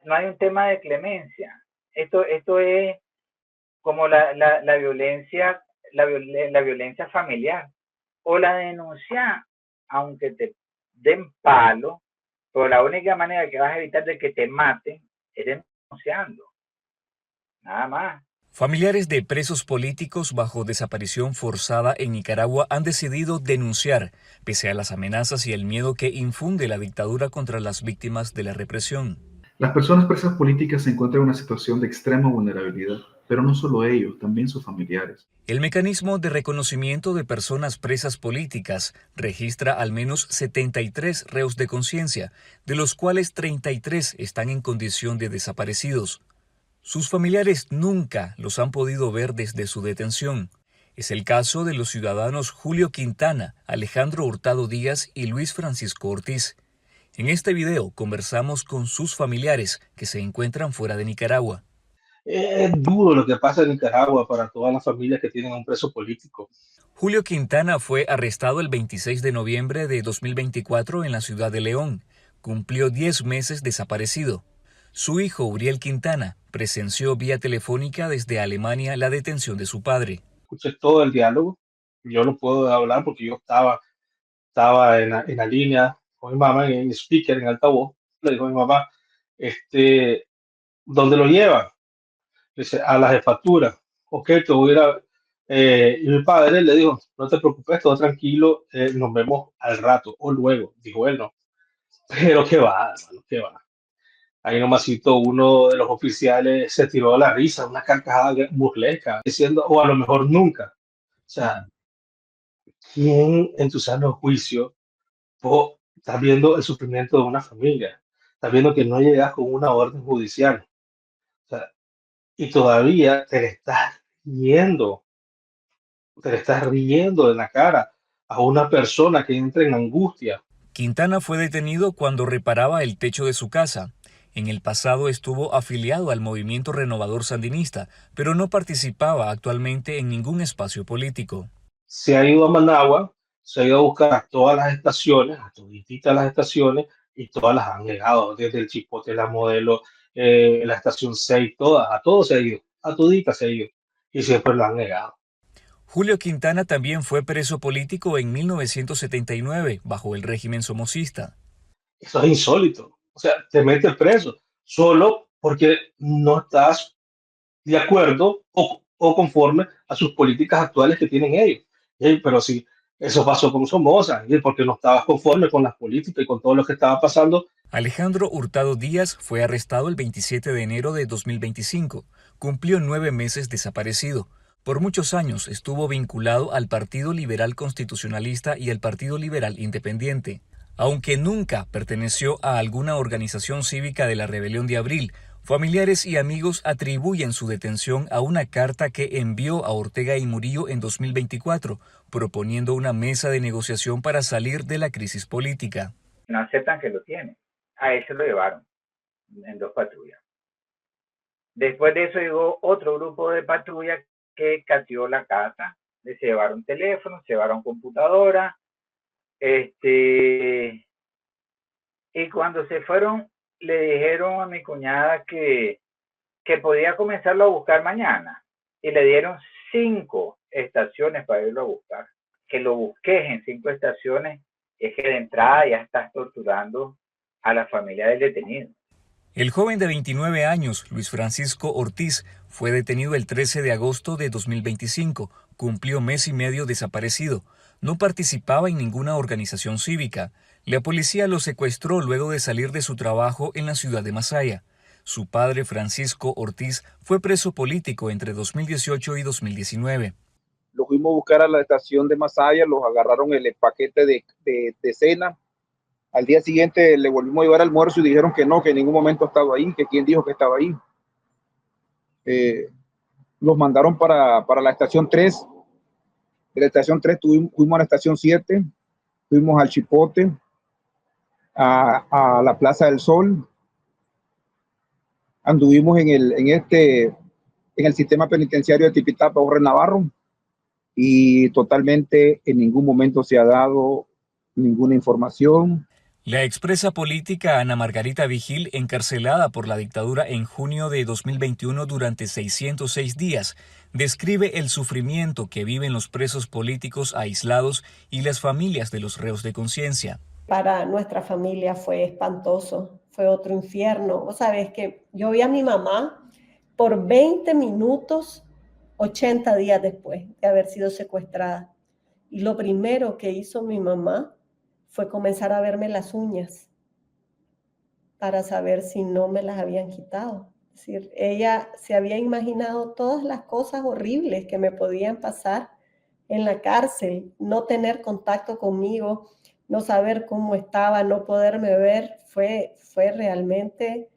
no hay un tema de clemencia. Esto es como la violencia, la violencia familiar. O la denuncia, aunque te den palo, pero la única manera que vas a evitar de que te maten es denunciando, nada más. Familiares de presos políticos bajo desaparición forzada en Nicaragua han decidido denunciar, pese a las amenazas y el miedo que infunde la dictadura contra las víctimas de la represión. Las personas presas políticas se encuentran en una situación de extrema vulnerabilidad, pero no solo ellos, también sus familiares. El mecanismo de reconocimiento de personas presas políticas registra al menos 73 reos de conciencia, de los cuales 33 están en condición de desaparecidos. Sus familiares nunca los han podido ver desde su detención. Es el caso de los ciudadanos Julio Quintana, Alejandro Hurtado Díaz y Luis Francisco Ortiz. En este video conversamos con sus familiares que se encuentran fuera de Nicaragua. Es duro lo que pasa en Nicaragua para todas las familias que tienen a un preso político. Julio Quintana fue arrestado el 26 de noviembre de 2024 en la ciudad de León. Cumplió 10 meses desaparecido. Su hijo, Uriel Quintana, presenció vía telefónica desde Alemania la detención de su padre. Escuché todo el diálogo. Yo no puedo hablar porque yo estaba en la línea con mi mamá, en speaker, en altavoz. Le dijo a mi mamá, ¿dónde lo llevan? Dice, a la jefatura. Ok, te voy a ir a... y mi padre le dijo, no te preocupes, todo tranquilo, nos vemos al rato o luego. Dijo él, no. Pero qué va, hermano, qué va. Ahí nomasito uno de los oficiales se tiró a la risa, una carcajada burlesca, diciendo, o a lo mejor nunca. O sea, ¿quién en tu sano juicio estás viendo el sufrimiento de una familia? Estás viendo que no llegas con una orden judicial. O sea, y todavía te le estás riendo en la cara a una persona que entra en angustia. Quintana fue detenido cuando reparaba el techo de su casa. En el pasado estuvo afiliado al movimiento renovador sandinista, pero no participaba actualmente en ningún espacio político. Se ha ido a Managua, se ha ido a buscar a todas las estaciones, a todititas las estaciones, y todas las han negado, desde el Chipote, la Modelo, la estación 6, todas, a todos se ha ido, a toditas se ha ido, y siempre lo han negado. Julio Quintana también fue preso político en 1979 bajo el régimen somocista. Eso es insólito. O sea, te metes preso solo porque no estás de acuerdo o conforme a sus políticas actuales que tienen ellos. Pero sí, eso pasó con Somoza, porque no estabas conforme con las políticas y con todo lo que estaba pasando. Alejandro Hurtado Díaz fue arrestado el 27 de enero de 2025. Cumplió 9 meses desaparecido. Por muchos años estuvo vinculado al Partido Liberal Constitucionalista y al Partido Liberal Independiente. Aunque nunca perteneció a alguna organización cívica de la Rebelión de Abril, familiares y amigos atribuyen su detención a una carta que envió a Ortega y Murillo en 2024, proponiendo una mesa de negociación para salir de la crisis política. No aceptan que lo tienen. A él se lo llevaron en 2 patrullas. Después de eso llegó otro grupo de patrullas que cateó la casa. Se llevaron teléfonos, se llevaron computadora. Y cuando se fueron, le dijeron a mi cuñada que podía comenzarlo a buscar mañana. Y le dieron 5 estaciones para irlo a buscar. Que lo busques en 5 estaciones es que de entrada ya estás torturando a la familia del detenido. El joven de 29 años, Luis Francisco Ortiz, fue detenido el 13 de agosto de 2025. Cumplió mes y medio desaparecido. No participaba en ninguna organización cívica. La policía lo secuestró luego de salir de su trabajo en la ciudad de Masaya. Su padre, Francisco Ortiz, fue preso político entre 2018 y 2019. Lo fuimos a buscar a la estación de Masaya, los agarraron el paquete de cena. Al día siguiente le volvimos a llevar almuerzo y dijeron que no, que en ningún momento estaba ahí, que quién dijo que estaba ahí. Los mandaron para la estación 3. De la estación 3 fuimos a la estación 7, fuimos al Chipote, a la Plaza del Sol. Anduvimos en el sistema penitenciario de Tipitapa, Jorge Navarro, y totalmente en ningún momento se ha dado ninguna información. La expresa política Ana Margarita Vigil, encarcelada por la dictadura en junio de 2021 durante 606 días, describe el sufrimiento que viven los presos políticos aislados y las familias de los reos de conciencia. Para nuestra familia fue espantoso, fue otro infierno. Vos sabés que yo vi a mi mamá por 20 minutos 80 días después de haber sido secuestrada. Y lo primero que hizo mi mamá fue comenzar a verme las uñas para saber si no me las habían quitado. Es decir, ella se había imaginado todas las cosas horribles que me podían pasar en la cárcel, no tener contacto conmigo, no saber cómo estaba, no poderme ver, fue realmente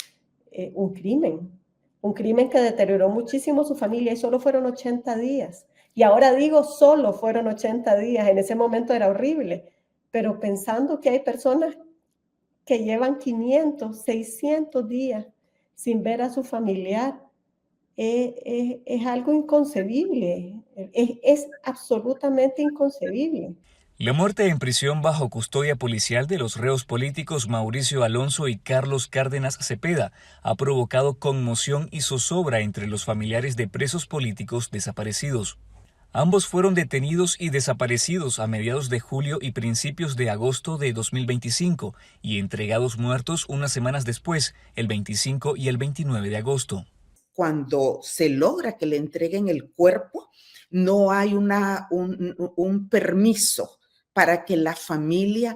un crimen que deterioró muchísimo su familia y solo fueron 80 días. Y ahora digo solo fueron 80 días, en ese momento era horrible, pero pensando que hay personas que llevan 500, 600 días sin ver a su familiar, es algo inconcebible, es absolutamente inconcebible. La muerte en prisión bajo custodia policial de los reos políticos Mauricio Alonso y Carlos Cárdenas Cepeda ha provocado conmoción y zozobra entre los familiares de presos políticos desaparecidos. Ambos fueron detenidos y desaparecidos a mediados de julio y principios de agosto de 2025 y entregados muertos unas semanas después, el 25 y el 29 de agosto. Cuando se logra que le entreguen el cuerpo, no hay un permiso para que la familia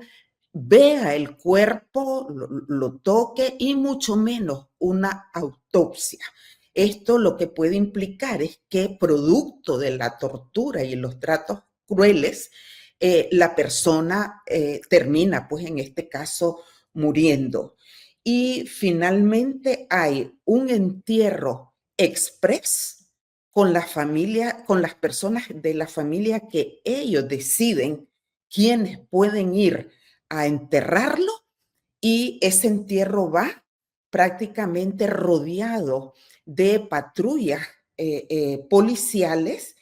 vea el cuerpo, lo toque y mucho menos una autopsia. Esto lo que puede implicar es que producto de la tortura y los tratos crueles, la persona termina, pues en este caso, muriendo. Y finalmente hay un entierro express con la familia, con las personas de la familia que ellos deciden quiénes pueden ir a enterrarlo, y ese entierro va prácticamente rodeado de patrullas policiales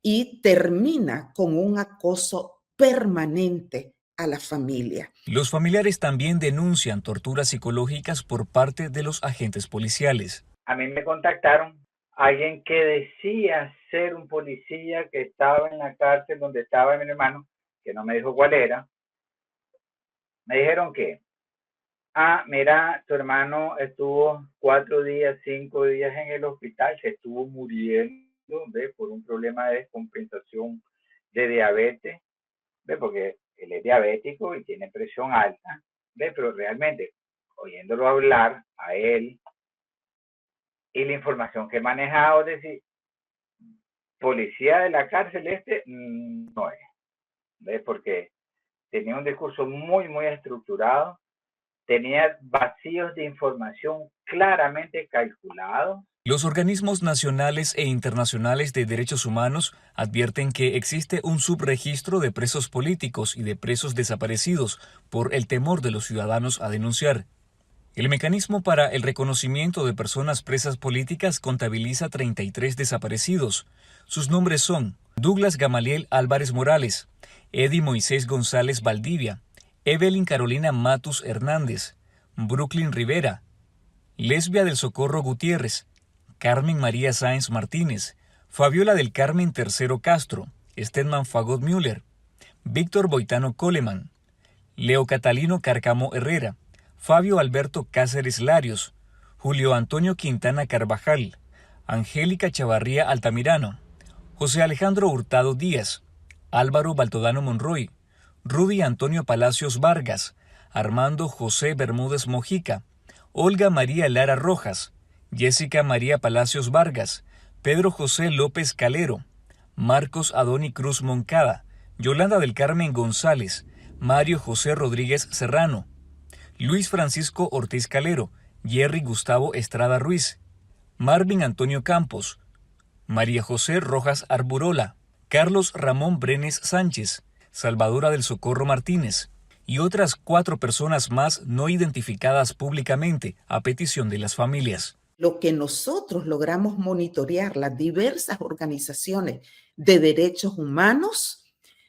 y termina con un acoso permanente a la familia. Los familiares también denuncian torturas psicológicas por parte de los agentes policiales. A mí me contactaron alguien que decía ser un policía que estaba en la cárcel donde estaba mi hermano, que no me dijo cuál era. Me dijeron que, mira, tu hermano estuvo 4 días, 5 días en el hospital, se estuvo muriendo, ¿ve? Por un problema de descompensación de diabetes, ¿ve? Porque él es diabético y tiene presión alta, ¿ve? Pero realmente, oyéndolo hablar a él y la información que he manejado, es decir, policía de la cárcel no es, ¿ve? Porque tenía un discurso muy, muy estructurado, tenía vacíos de información claramente calculados. Los organismos nacionales e internacionales de derechos humanos advierten que existe un subregistro de presos políticos y de presos desaparecidos por el temor de los ciudadanos a denunciar. El mecanismo para el reconocimiento de personas presas políticas contabiliza 33 desaparecidos. Sus nombres son Douglas Gamaliel Álvarez Morales, Eddie Moisés González Valdivia, Evelyn Carolina Matus Hernández, Brooklyn Rivera, Lesbia del Socorro Gutiérrez, Carmen María Sáenz Martínez, Fabiola del Carmen Tercero Castro, Stedman Fagot Müller, Víctor Boitano Coleman, Leo Catalino Cárcamo Herrera, Fabio Alberto Cáceres Larios, Julio Antonio Quintana Carvajal, Angélica Chavarría Altamirano, José Alejandro Hurtado Díaz, Álvaro Baltodano Monroy, Rudy Antonio Palacios Vargas, Armando José Bermúdez Mojica, Olga María Lara Rojas, Jessica María Palacios Vargas, Pedro José López Calero, Marcos Adoni Cruz Moncada, Yolanda del Carmen González, Mario José Rodríguez Serrano, Luis Francisco Ortiz Calero, Jerry Gustavo Estrada Ruiz, Marvin Antonio Campos, María José Rojas Arburola, Carlos Ramón Brenes Sánchez, Salvadora del Socorro Martínez y otras 4 personas más no identificadas públicamente a petición de las familias. Lo que nosotros logramos monitorear, las diversas organizaciones de derechos humanos,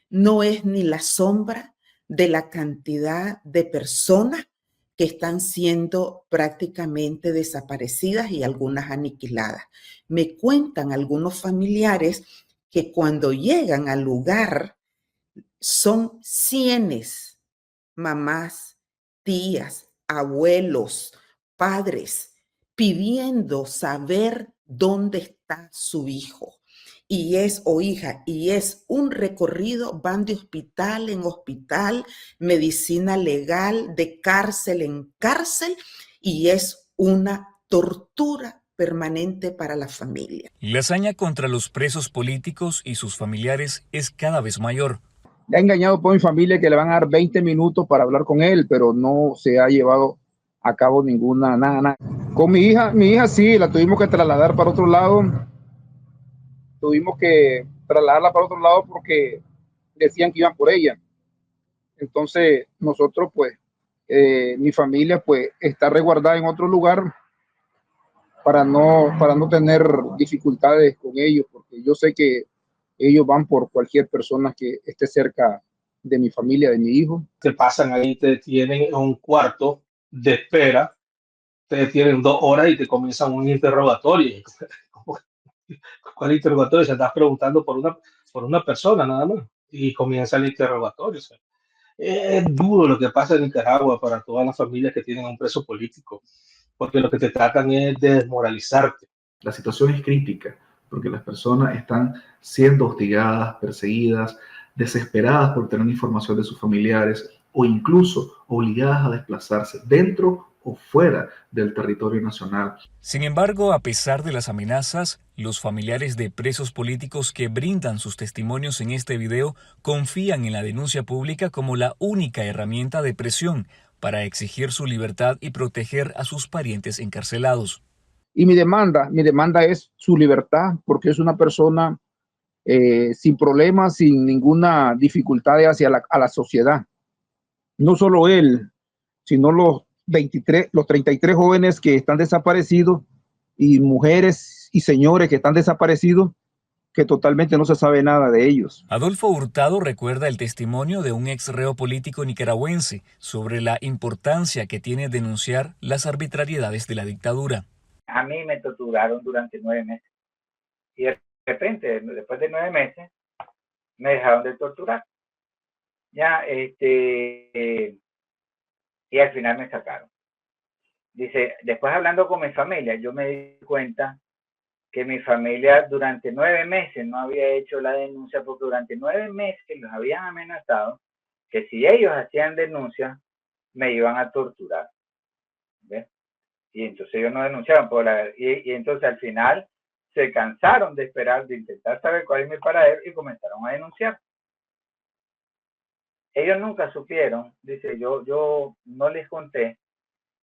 no es ni la sombra de la cantidad de personas que están siendo prácticamente desaparecidas y algunas aniquiladas. Me cuentan algunos familiares que cuando llegan al lugar son cientos, mamás, tías, abuelos, padres, pidiendo saber dónde está su hijo o hija, y es un recorrido, van de hospital en hospital, medicina legal, de cárcel en cárcel, y es una tortura permanente para la familia. La hazaña contra los presos políticos y sus familiares es cada vez mayor. Le ha engañado por mi familia que le van a dar 20 minutos para hablar con él, pero no se ha llevado a cabo nada. Con mi hija sí, la tuvimos que trasladar para otro lado. Tuvimos que trasladarla para otro lado porque decían que iban por ella. Entonces nosotros pues, mi familia pues está resguardada en otro lugar para no tener dificultades con ellos, porque yo sé que ellos van por cualquier persona que esté cerca de mi familia, de mi hijo. Te pasan ahí, te tienen en un cuarto de espera, te tienen 2 horas y te comienzan un interrogatorio. ¿Cuál interrogatorio? Se estás preguntando por una persona nada más y comienza el interrogatorio. O sea, es duro lo que pasa en Nicaragua para todas las familias que tienen un preso político, porque lo que te tratan es de desmoralizarte. La situación es crítica porque las personas están siendo hostigadas, perseguidas, desesperadas por tener información de sus familiares o incluso obligadas a desplazarse dentro o fuera del territorio nacional. Sin embargo, a pesar de las amenazas, los familiares de presos políticos que brindan sus testimonios en este video confían en la denuncia pública como la única herramienta de presión para exigir su libertad y proteger a sus parientes encarcelados. Y mi demanda es su libertad, porque es una persona sin problemas, sin ninguna dificultad hacia la sociedad. No solo él, sino los 33 jóvenes que están desaparecidos y mujeres y señores que están desaparecidos, que totalmente no se sabe nada de ellos. Adolfo Hurtado recuerda el testimonio de un ex reo político nicaragüense sobre la importancia que tiene denunciar las arbitrariedades de la dictadura. A mí me torturaron durante 9 meses y de repente, después de 9 meses, me dejaron de torturar. Ya, y al final me sacaron. Dice, después hablando con mi familia, yo me di cuenta que mi familia durante 9 meses no había hecho la denuncia, porque durante 9 meses los habían amenazado que si ellos hacían denuncia, me iban a torturar. ¿Ves? Y entonces ellos no denunciaron. Y entonces al final se cansaron de esperar, de intentar saber cuál es mi paradero y comenzaron a denunciar. Ellos nunca supieron, dice, yo no les conté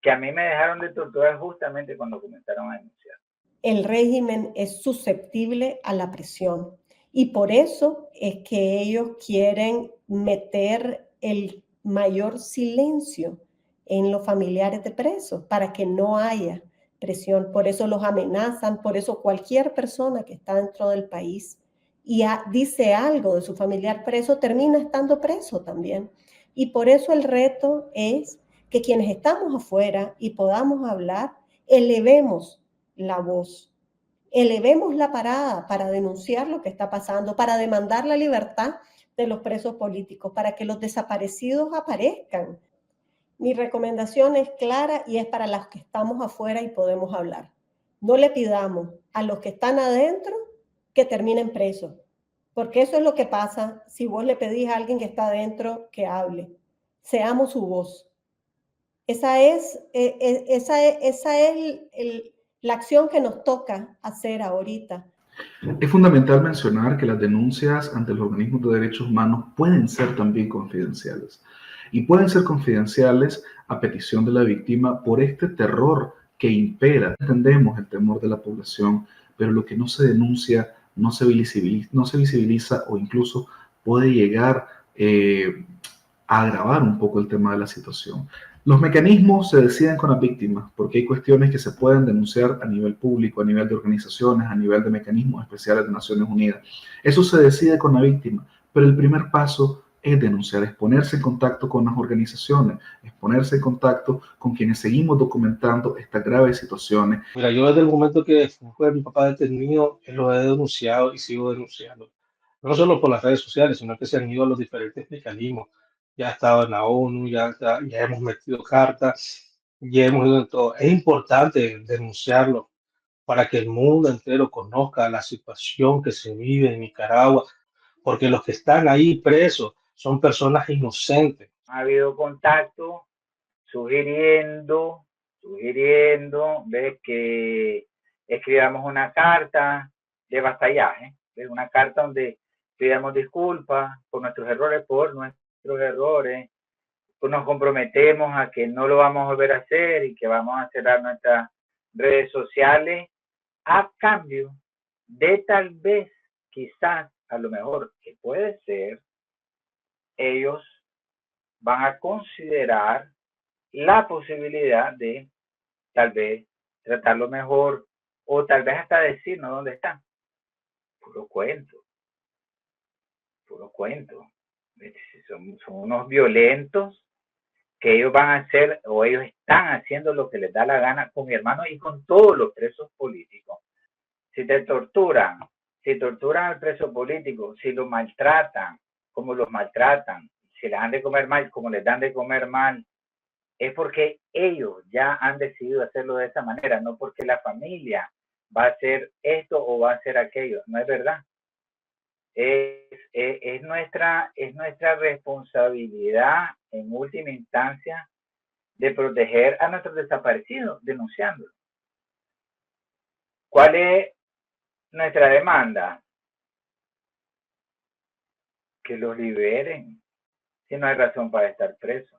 que a mí me dejaron de torturar justamente cuando comenzaron a denunciar. El régimen es susceptible a la presión y por eso es que ellos quieren meter el mayor silencio en los familiares de presos para que no haya presión. Por eso los amenazan, por eso cualquier persona que está dentro del país y dice algo de su familiar preso, termina estando preso también. Y por eso el reto es que quienes estamos afuera y podamos hablar, elevemos la voz, elevemos la parada para denunciar lo que está pasando, para demandar la libertad de los presos políticos, para que los desaparecidos aparezcan. Mi recomendación es clara y es para los que estamos afuera y podemos hablar. No le pidamos a los que están adentro que terminen presos, porque eso es lo que pasa si vos le pedís a alguien que está adentro que hable. Seamos su voz. Esa es la acción que nos toca hacer ahorita. Es fundamental mencionar que las denuncias ante los organismos de derechos humanos pueden ser también confidenciales. Y pueden ser confidenciales a petición de la víctima por este terror que impera. Entendemos el temor de la población, pero lo que no se denuncia no se visibiliza o incluso puede llegar a agravar un poco el tema de la situación. Los mecanismos se deciden con las víctimas porque hay cuestiones que se pueden denunciar a nivel público, a nivel de organizaciones, a nivel de mecanismos especiales de Naciones Unidas. Eso se decide con la víctima, pero el primer paso es denunciar, es ponerse en contacto con las organizaciones, es ponerse en contacto con quienes seguimos documentando estas graves situaciones. Mira, yo desde el momento que fue mi papá detenido, lo he denunciado y sigo denunciando. No solo por las redes sociales, sino que se han ido a los diferentes mecanismos. Ya ha estado en la ONU, ya hemos metido cartas, ya hemos ido en todo. Es importante denunciarlo para que el mundo entero conozca la situación que se vive en Nicaragua, porque los que están ahí presos son personas inocentes. Ha habido contacto sugiriendo, ves que escribamos una carta de vasallaje, es una carta donde pidamos disculpas por nuestros errores, pues nos comprometemos a que no lo vamos a volver a hacer y que vamos a cerrar nuestras redes sociales a cambio de tal vez, quizás, a lo mejor, que puede ser, ellos van a considerar la posibilidad de tal vez tratarlo mejor o tal vez hasta decirnos dónde están. Puro cuento, puro cuento. Son unos violentos que ellos van a hacer o ellos están haciendo lo que les da la gana con mi hermano y con todos los presos políticos. Si te torturan, si torturan al preso político, si lo maltratan, como los maltratan, si les dan de comer mal, como les dan de comer mal, es porque ellos ya han decidido hacerlo de esa manera, no porque la familia va a hacer esto o va a hacer aquello. No es verdad. Es nuestra responsabilidad en última instancia de proteger a nuestros desaparecidos, denunciándolos. ¿Cuál es nuestra demanda? Que los liberen, si no hay razón para estar presos.